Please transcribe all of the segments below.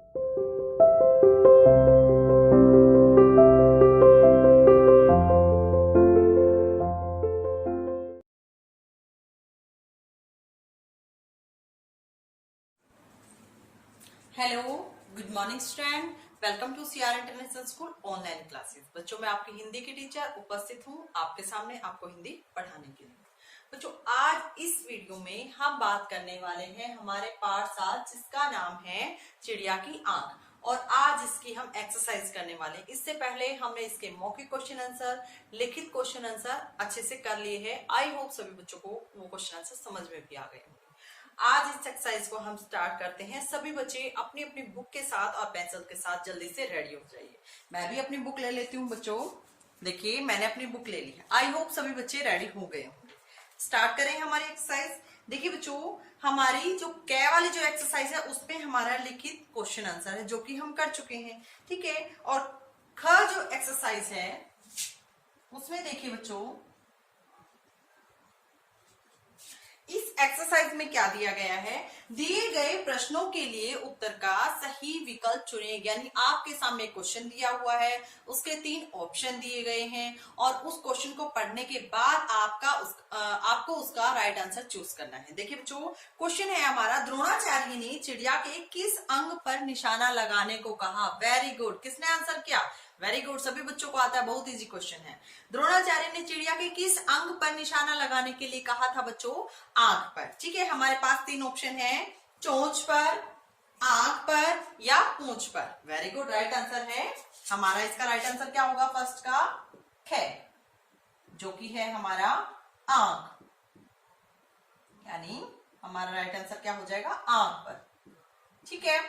Hello, good morning student. Welcome to CR international school online classes. बच्चों, मैं आपकी हिंदी की टीचर उपस्थित हूँ आपके सामने आपको हिंदी पढ़ाने के लिए। बच्चों, आज इस वीडियो में हम बात करने वाले हैं हमारे पाठ 7 जिसका नाम है चिड़िया की आंख, और आज इसकी हम एक्सरसाइज करने वाले हैं। इससे पहले हमने इसके मौखिक क्वेश्चन आंसर, लिखित क्वेश्चन आंसर अच्छे से कर लिए हैं। आई होप सभी बच्चों को वो क्वेश्चन आंसर समझ में भी आ गए होंगे। आज इस एक्सरसाइज को हम स्टार्ट करते हैं। सभी बच्चे अपनी अपनी बुक के साथ और पेंसिल के साथ जल्दी से रेडी हो जाइए। मैं भी अपनी बुक ले लेती हूँ बच्चों। देखिए, मैंने अपनी बुक ले ली है। आई होप सभी बच्चे रेडी हो गए होंगे। स्टार्ट करें हमारी एक्सरसाइज। देखिए बच्चों, हमारी जो कै वाली जो एक्सरसाइज है उसमें हमारा लिखित क्वेश्चन आंसर है जो कि हम कर चुके हैं, ठीक है। और ख जो एक्सरसाइज है उसमें देखिए बच्चों, इस एक्सरसाइज में क्या दिया गया है, दिए गए प्रश्नों के लिए उत्तर का सही विकल्प चुनें। यानी आपके सामने क्वेश्चन दिया हुआ है, उसके 3 ऑप्शन दिए गए हैं और उस क्वेश्चन को पढ़ने के बाद आपको उसका राइट आंसर चूज करना है। देखिए बच्चों, क्वेश्चन है हमारा, द्रोणाचार्य ने चिड़िया के किस अंग पर निशाना लगाने को कहा। वेरी गुड, किसने आंसर किया? वेरी गुड, सभी बच्चों को आता है, बहुत इजी क्वेश्चन है। द्रोणाचार्य ने चिड़िया के किस अंग पर निशाना लगाने के लिए कहा था बच्चों? आंख पर, ठीक है। हमारे पास 3 ऑप्शन है, चोंच पर, आंख पर या पूंछ पर। वेरी गुड, राइट आंसर है हमारा। इसका राइट आंसर क्या होगा? फर्स्ट का ख, जो कि है हमारा आंख। यानी हमारा राइट आंसर क्या हो जाएगा? आंख पर, ठीक है।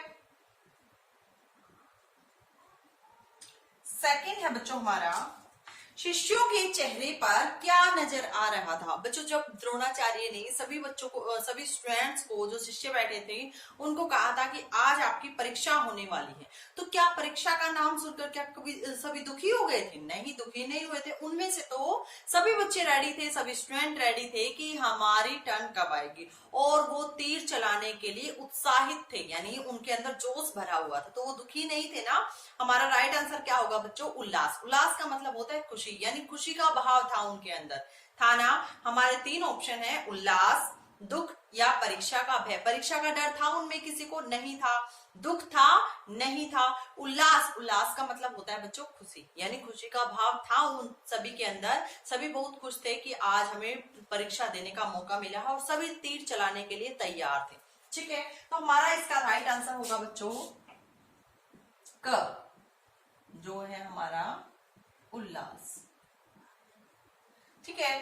सेकंड है बच्चों हमारा, शिष्यों के चेहरे पर क्या नजर आ रहा था। बच्चों, जब द्रोणाचार्य ने सभी बच्चों को, सभी स्टूडेंट्स को, जो शिष्य बैठे थे, उनको कहा था कि आज आपकी परीक्षा होने वाली है, तो क्या परीक्षा का नाम सुनकर क्या कभी सभी दुखी हो गए थे? नहीं, दुखी नहीं हुए थे। उनमें से तो सभी बच्चे रेडी थे, सभी स्टूडेंट रेडी थे कि हमारी टर्न कब आएगी, और वो तीर चलाने के लिए उत्साहित थे। यानी उनके अंदर जोश भरा हुआ था, तो वो दुखी नहीं थे ना। हमारा राइट आंसर क्या होगा बच्चों? उल्लास। उल्लास का मतलब होता है खुशी, यानी खुशी का भाव था उनके अंदर, था ना। हमारे 3 ऑप्शन है, उल्लास, दुख या परीक्षा का भय। परीक्षा का डर था उनमें किसी को? नहीं था। दुख था? नहीं था। उल्लास, उल्लास का मतलब होता है बच्चों खुशी, यानी खुशी का भाव था उन सभी के अंदर। सभी बहुत खुश थे कि आज हमें परीक्षा देने का मौका मिला है, और सभी तीर चलाने के लिए तैयार थे, ठीक है। तो हमारा इसका राइट आंसर होगा बच्चों क, जो है हमारा उल्लास, ठीक है।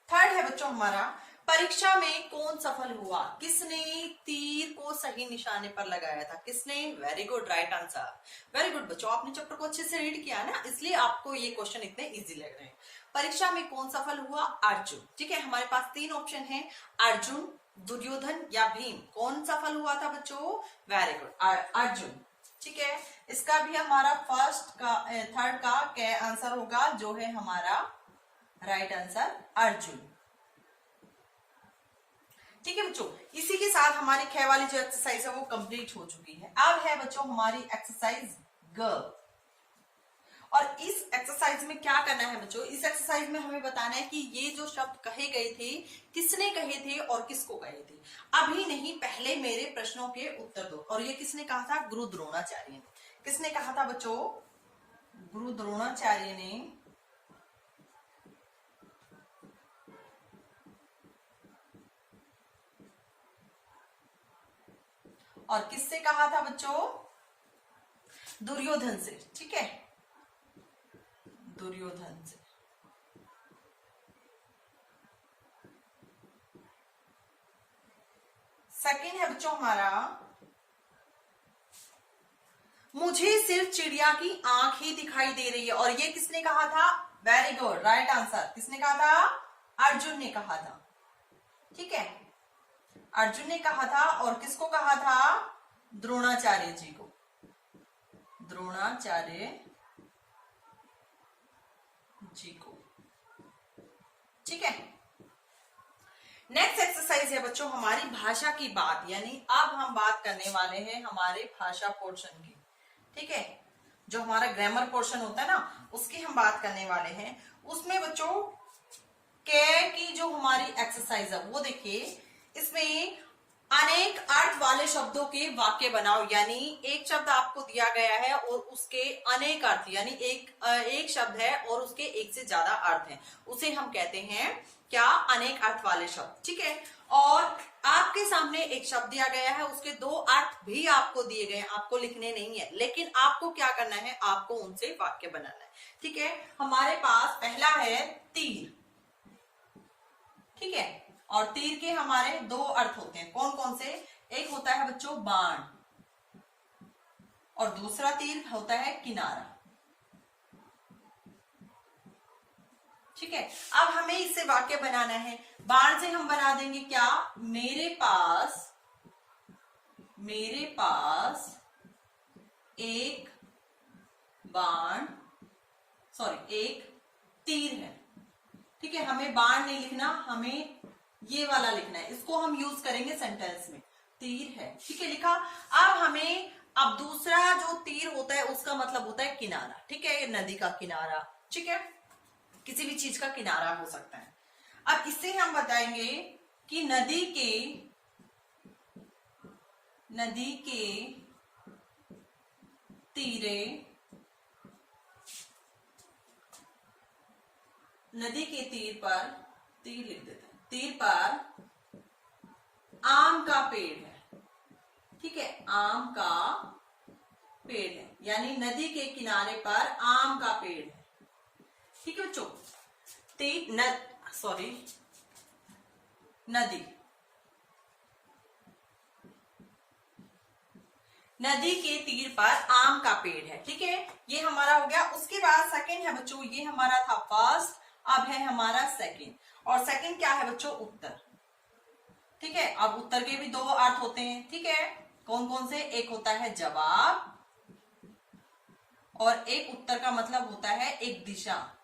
थर्ड है बच्चों हमारा, परीक्षा में कौन सफल हुआ? किसने तीर को सही निशाने पर लगाया था? किसने? Very good, right answer. Very good बच्चों, आपने चैप्टर को अच्छे से रीड किया ना, इसलिए आपको ये क्वेश्चन इतने इजी लग रहे हैं। परीक्षा में कौन सफल हुआ? अर्जुन, ठीक है। हमारे पास 3 ऑप्शन है, अर्जुन, दुर्योधन या भीम। कौन सफल हुआ था बच्चों? वेरी गुड, अर्जुन, ठीक है। इसका भी हमारा फर्स्ट का, थर्ड का क्या आंसर होगा, जो है हमारा राइट आंसर अर्जुन, ठीक है बच्चों। इसी के साथ हमारी ख वाली जो एक्सरसाइज है वो कंप्लीट हो चुकी है। अब है बच्चों हमारी एक्सरसाइज ग, और इस एक्सरसाइज में क्या करना है बच्चों? इस एक्सरसाइज में हमें बताना है कि ये जो शब्द कहे गए थे, किसने कहे थे और किसको कहे थे। अभी नहीं, पहले मेरे प्रश्नों के उत्तर दो। और ये किसने कहा था? गुरु द्रोणाचार्य ने। किसने कहा था बच्चों? गुरु द्रोणाचार्य ने। और किससे कहा था बच्चों? दुर्योधन से, ठीक है, दुर्योधन से। सेकंड है बच्चों हमारा, मुझे सिर्फ चिड़िया की आंख ही दिखाई दे रही है, और ये किसने कहा था? Very good, right answer. किसने कहा था? अर्जुन ने कहा था, ठीक है। अर्जुन ने कहा था, और किसको कहा था? द्रोणाचार्य जी को, द्रोणाचार्य जी को, ठीक है। नेक्स्ट एक्सरसाइज है बच्चों हमारी भाषा की बात, यानी अब हम बात करने वाले हैं हमारे भाषा पोर्शन की। ठीक है, जो हमारा ग्रामर पोर्शन होता है ना, उसकी हम बात करने वाले हैं। उसमें बच्चों के की जो हमारी एक्सरसाइज है वो देखिए, इसमें अनेक अर्थ वाले शब्दों के वाक्य बनाओ, यानी एक शब्द आपको दिया गया है और उसके अनेक अर्थ, यानी एक शब्द है और उसके एक से ज्यादा अर्थ हैं, उसे हम कहते हैं क्या, अनेक अर्थ वाले शब्द। ठीक है, और आपके सामने एक शब्द दिया गया है, उसके दो अर्थ भी आपको दिए गए हैं, आपको लिखने नहीं है, लेकिन आपको क्या करना है, आपको उनसे वाक्य बनाना है। ठीक है, हमारे पास पहला है तीर। ठीक है, और तीर के हमारे दो अर्थ होते हैं, कौन कौन से, एक होता है बच्चों बाण और दूसरा तीर होता है किनारा। ठीक है, अब हमें इससे वाक्य बनाना है। बाण से हम बना देंगे क्या, मेरे पास एक बाण, एक तीर है। ठीक है, हमें बाण नहीं लिखना, हमें ये वाला लिखना है, इसको हम यूज करेंगे सेंटेंस में, तीर है। ठीक है, लिखा। अब दूसरा जो तीर होता है उसका मतलब होता है किनारा। ठीक है, नदी का किनारा, ठीक है, किसी भी चीज का किनारा हो सकता है। अब इससे हम बताएंगे कि नदी के तीरे, नदी के तीर पर, तीर लिख देते हैं, तीर पर आम का पेड़ है। ठीक है, आम का पेड़ है, यानी नदी के किनारे पर आम का पेड़ है। ठीक है बच्चों, नदी के तीर पर आम का पेड़ है। ठीक है, ये हमारा हो गया। उसके बाद सेकंड है बच्चों, ये हमारा था फर्स्ट, अब है हमारा सेकंड, और सेकंड क्या है बच्चों, उत्तर। ठीक है, अब उत्तर के भी दो अर्थ होते हैं। ठीक है, कौन कौन से, एक होता है जवाब और एक उत्तर का मतलब होता है एक दिशा।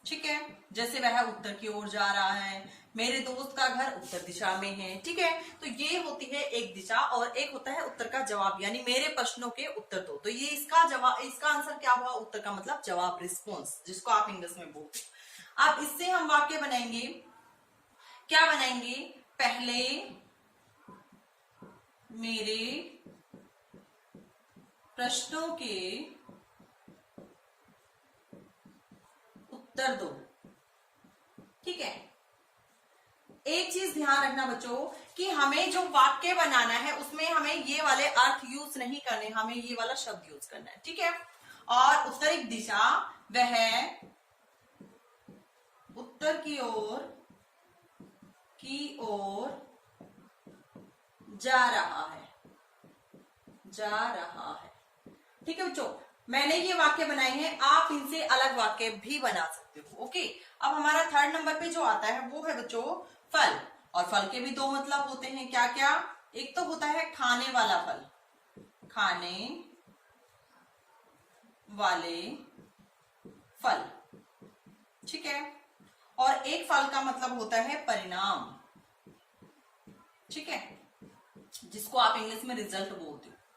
ठीक है, जैसे वह उत्तर की ओर जा रहा है, मेरे दोस्त का घर उत्तर दिशा में है। ठीक है, तो ये होती है एक दिशा, और एक होता है उत्तर का जवाब, यानी मेरे प्रश्नों के उत्तर दो। तो ये इसका जवाब, इसका आंसर क्या हुआ, उत्तर का मतलब जवाब, रिस्पॉन्स, जिसको आप इंग्लिश में बोलते हो। अब इससे हम वाक्य बनाएंगे, क्या बनाएंगे, पहले मेरे प्रश्नों के उत्तर दो। ठीक है, एक चीज ध्यान रखना बच्चों कि हमें जो वाक्य बनाना है उसमें हमें ये वाले अर्थ यूज नहीं करने, हमें ये वाला शब्द यूज करना है। ठीक है, और उत्तरिक दिशा, वह उत्तर की ओर जा रहा है। ठीक है बच्चों, मैंने ये वाक्य बनाए हैं, आप इनसे अलग वाक्य भी बना सकते हो। ओके, अब हमारा थर्ड नंबर पे जो आता है वो है बच्चों फल, और फल के भी दो मतलब होते हैं, क्या क्या, एक तो होता है खाने वाला फल, खाने वाले फल। ठीक है, और एक फल का मतलब होता है परिणाम। ठीक है, जिसको आप इंग्लिश में रिजल्ट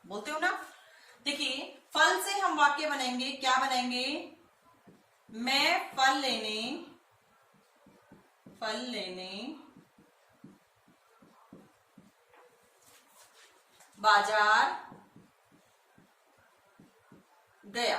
बोलते हो ना। देखिए, फल से हम वाक्य बनाएंगे, क्या बनाएंगे, मैं फल लेने बाजार गया।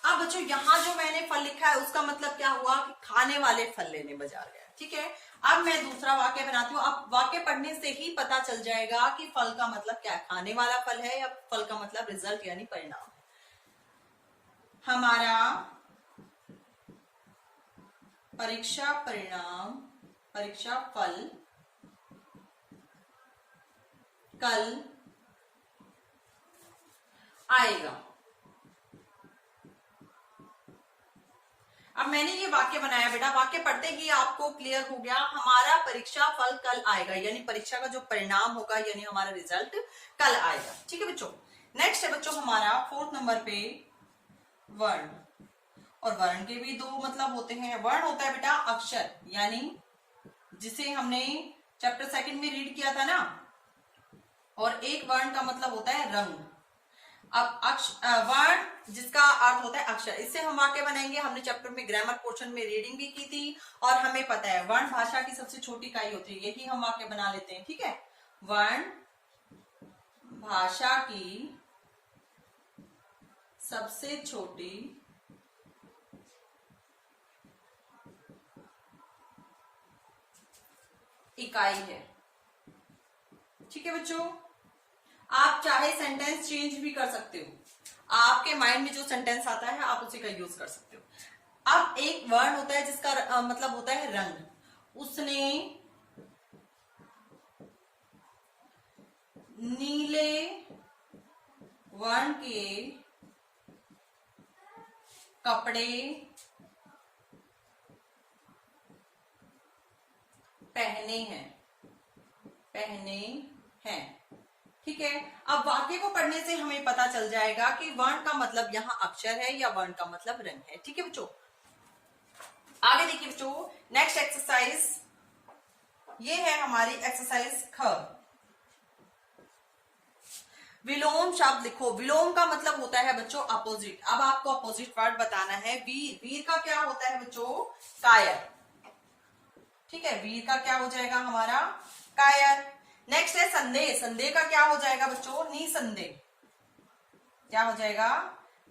अब बच्चों यहां जो मैंने फल लिखा है उसका मतलब क्या हुआ कि खाने वाले फल लेने बाजार गया। ठीक है, अब मैं दूसरा वाक्य बनाती हूँ। अब वाक्य पढ़ने से ही पता चल जाएगा कि फल का मतलब क्या है, खाने वाला फल है या फल का मतलब रिजल्ट यानी परिणाम। हमारा परीक्षा फल कल आएगा। अब मैंने ये वाक्य बनाया बेटा, वाक्य पढ़ते ही आपको क्लियर हो गया, हमारा परीक्षा फल कल आएगा, यानी परीक्षा का जो परिणाम होगा यानी हमारा रिजल्ट कल आएगा। ठीक है बच्चों, नेक्स्ट है बच्चों हमारा फोर्थ नंबर पे वर्ण। और वर्ण के भी दो मतलब होते हैं। वर्ण होता है बेटा अक्षर, यानी जिसे हमने चैप्टर सेकंड में रीड किया था ना, और एक वर्ण का मतलब होता है रंग। अब वर्ण जिसका अर्थ होता है अक्षर, इससे हम वाक्य बनाएंगे। हमने चैप्टर में ग्रामर पोर्शन में रीडिंग भी की थी और हमें पता है वर्ण भाषा की सबसे छोटी इकाई होती है, यही हम वाक्य बना लेते हैं। ठीक है, वर्ण भाषा की सबसे छोटी इकाई है। ठीक है बच्चों, आप चाहे सेंटेंस चेंज भी कर सकते हो, आपके माइंड में जो सेंटेंस आता है आप उसी का यूज कर सकते हो। अब एक वर्ण होता है जिसका मतलब होता है रंग। उसने नीले वर्ण के कपड़े पहने हैं। ठीक है, अब वाक्य को पढ़ने से हमें पता चल जाएगा कि वर्ण का मतलब यहाँ अक्षर है या वर्ण का मतलब रंग है। ठीक है बच्चों, आगे देखिए बच्चों, नेक्स्ट एक्सरसाइज ये है हमारी एक्सरसाइज ख। विलोम शब्द लिखो। विलोम का मतलब होता है बच्चों अपोजिट। अब आपको अपोजिट वर्ड बताना है। वीर, वीर का क्या होता है बच्चों? कायर। ठीक है, वीर का क्या हो जाएगा हमारा? कायर। नेक्स्ट है संदेह। संदेह का क्या हो जाएगा बच्चों? निसंदेह। क्या हो जाएगा?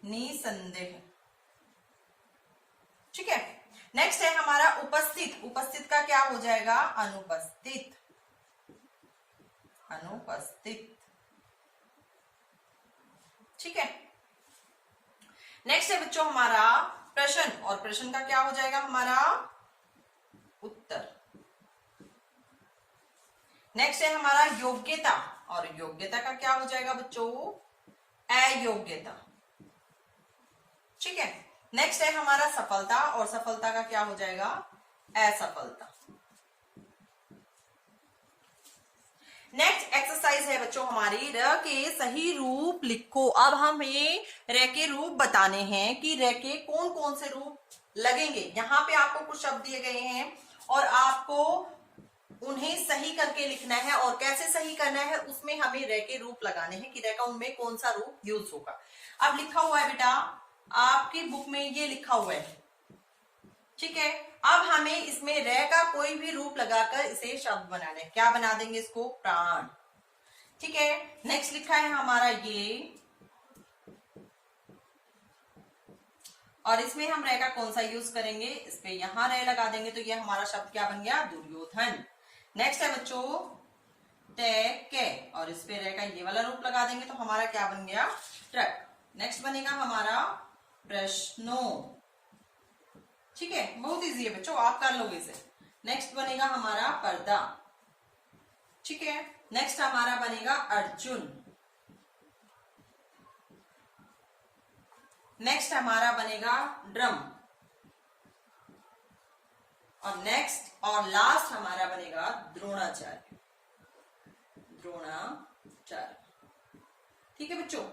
निसंदेह। ठीक है, नेक्स्ट है हमारा उपस्थित। उपस्थित का क्या हो जाएगा? अनुपस्थित। अनुपस्थित। ठीक है, नेक्स्ट है बच्चों हमारा प्रश्न, और प्रश्न का क्या हो जाएगा हमारा? उत्तर। नेक्स्ट है हमारा योग्यता, और योग्यता का क्या हो जाएगा बच्चों? अयोग्यता। ठीक है, नेक्स्ट है हमारा सफलता, और सफलता का क्या हो जाएगा? असफलता। नेक्स्ट एक्सरसाइज है बच्चों हमारी र के सही रूप लिखो। अब हमें र के रूप बताने हैं कि र के कौन कौन से रूप लगेंगे। यहाँ पे आपको कुछ शब्द दिए गए हैं और आपको उन्हें सही करके लिखना है, और कैसे सही करना है उसमें हमें र के रूप लगाने हैं कि र का उनमें कौन सा रूप यूज होगा। अब लिखा हुआ है बेटा आपकी बुक में, ये लिखा हुआ है। ठीक है, अब हमें इसमें र का कोई भी रूप लगाकर इसे शब्द बनाना है। क्या बना देंगे इसको? प्राण। ठीक है, नेक्स्ट लिखा है हमारा ये, और इसमें हम र का कौन सा यूज करेंगे? इस पे यहां र लगा देंगे तो ये हमारा शब्द क्या बन गया? दुर्योधन। नेक्स्ट है बच्चों के, और इस पे र का ये वाला रूप लगा देंगे तो हमारा क्या बन गया? ट्रक। नेक्स्ट बनेगा हमारा प्रश्नों। ठीक है, बहुत इजी है बच्चों, आप कर लोगे इसे। नेक्स्ट बनेगा हमारा पर्दा। ठीक है, नेक्स्ट हमारा बनेगा अर्जुन। नेक्स्ट हमारा बनेगा ड्रम, और नेक्स्ट और लास्ट हमारा बनेगा द्रोणाचार्य। द्रोणाचार्य। ठीक है बच्चों,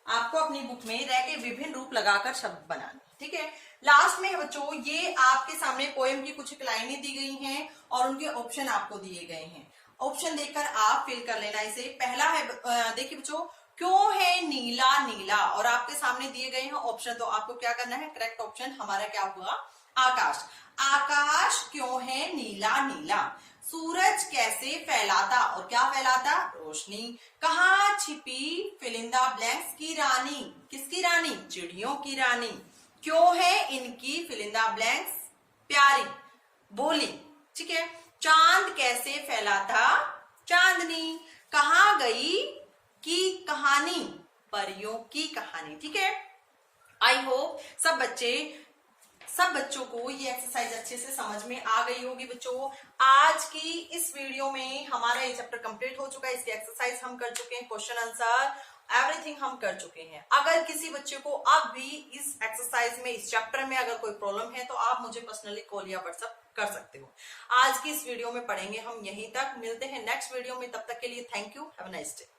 आपको अपनी बुक में रह के विभिन्न रूप लगाकर शब्द बनाने। ठीक है, लास्ट में है बच्चों ये आपके सामने पोएम की कुछ लाइनें दी गई हैं और उनके ऑप्शन आपको दिए गए हैं। ऑप्शन देखकर आप फिल कर लेना इसे। पहला है देखिए बच्चों, क्यों है नीला नीला, और आपके सामने दिए गए हैं ऑप्शन, तो आपको क्या करना है? करेक्ट ऑप्शन हमारा क्या हुआ? आकाश। आकाश क्यों है नीला नीला? सूरज कैसे फैलाता, और क्या फैलाता? रोशनी। कहाँ छिपी फिल इन द ब्लैंक्स की रानी? किसकी रानी? चिड़ियों की रानी। क्यों है इनकी फिल इन द ब्लैंक्स प्यारी, भोली। ठीक है, चांद कैसे फैलाता? चांदनी। कहाँ गई की कहानी? परियों की कहानी। ठीक है, आई होप सब बच्चों को ये एक्सरसाइज अच्छे से समझ में आ गई होगी। बच्चों आज की इस वीडियो में हमारा ये चैप्टर कंप्लीट हो चुका है। इसकी एक्सरसाइज हम कर चुके हैं, क्वेश्चन आंसर एवरीथिंग हम कर चुके हैं। अगर किसी बच्चे को अब भी इस एक्सरसाइज में, इस चैप्टर में अगर कोई प्रॉब्लम है तो आप मुझे पर्सनली कॉल या व्हाट्सएप कर सकते हो। आज की इस वीडियो में पढ़ेंगे हम यहीं तक। मिलते हैं नेक्स्ट वीडियो में, तब तक के लिए thank you, have a nice day.